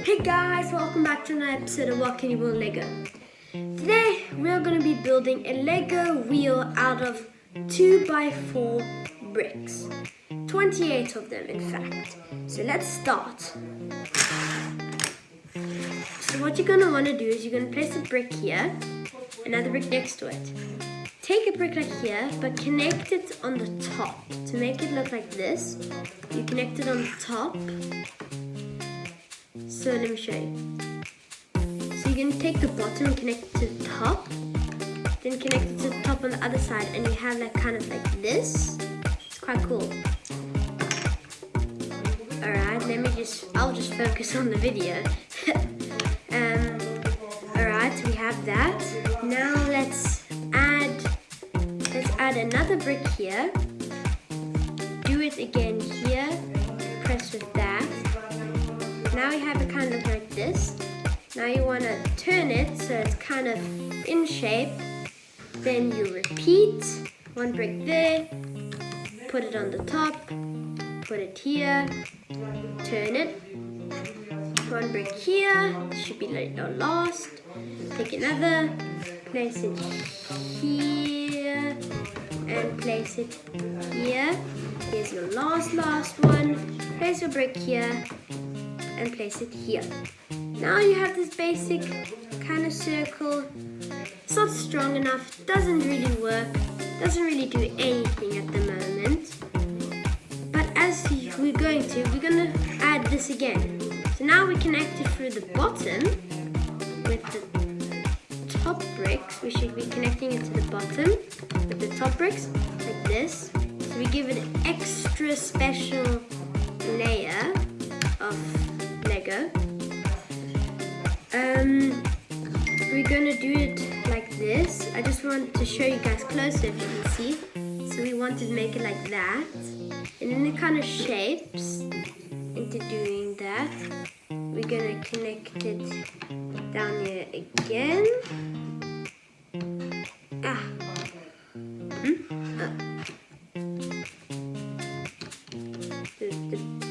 Hey guys, welcome back to another episode of What Can You Build Lego. Today we're going to be building a Lego wheel out of 2x4 bricks. 28 of them in fact. So let's start. So what you're going to want to do is you're going to place a brick here, another brick next to it. Take a brick like here, but connect it on the top. To make it look like this, you connect it on the top. So let me show you. So you're going to take the bottom and connect it to the top. Then connect it to the top on the other side, and you have like kind of like this. It's quite cool. Alright, I'll just focus on the video. Alright, we have that. Now let's add another brick here. Do it again here. Press with that. Now you have it kind of like this. Now you want to turn it so it's kind of in shape. Then you repeat. One brick there. Put it on the top. Put it here. Turn it. One brick here. This should be like the last. Take another. Place it here. And place it here. Here's your last one. Place your brick here. And place it here. Now you have this basic kind of circle. It's not strong enough, doesn't really work, doesn't really do anything at the moment. But as we're going to add this again. So now we connect it through the bottom with the top bricks. We should be connecting it to the bottom with the top bricks like this. So we give it an extra special layer of Lego. We're gonna do it like this. I just want to show you guys closer if you can see. So we want to make it like that. And then it kind of shapes into doing that. We're gonna connect it down here again.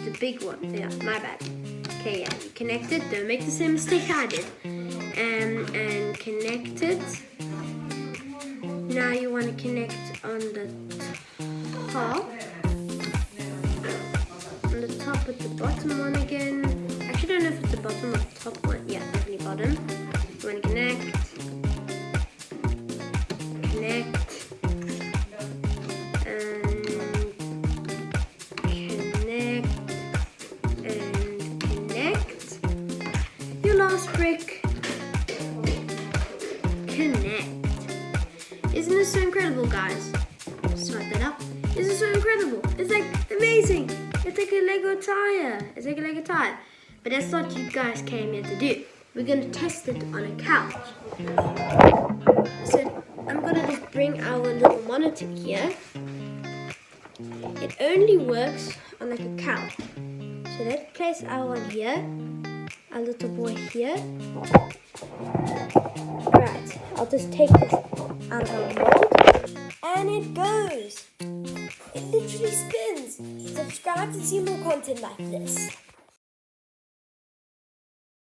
The big one, yeah, my bad. Okay, yeah, you connect it, don't make the same mistake I did. And connect it. Now you want to connect on the top. On the top with the bottom one again. Actually, I don't know if it's the bottom or the top one. Yeah, definitely bottom. You want to connect. Last brick, connect. Isn't this so incredible, guys? Start that up. This is so incredible. It's like amazing. It's like a Lego tire. It's like a Lego tire. But that's what you guys came here to do. We're going to test it on a couch. So I'm going to just bring our little monitor here. It only works on like a couch. So let's place our one here. A little boy here. Right, I'll just take this out of our mold. And it goes. It literally spins. Subscribe to see more content like this.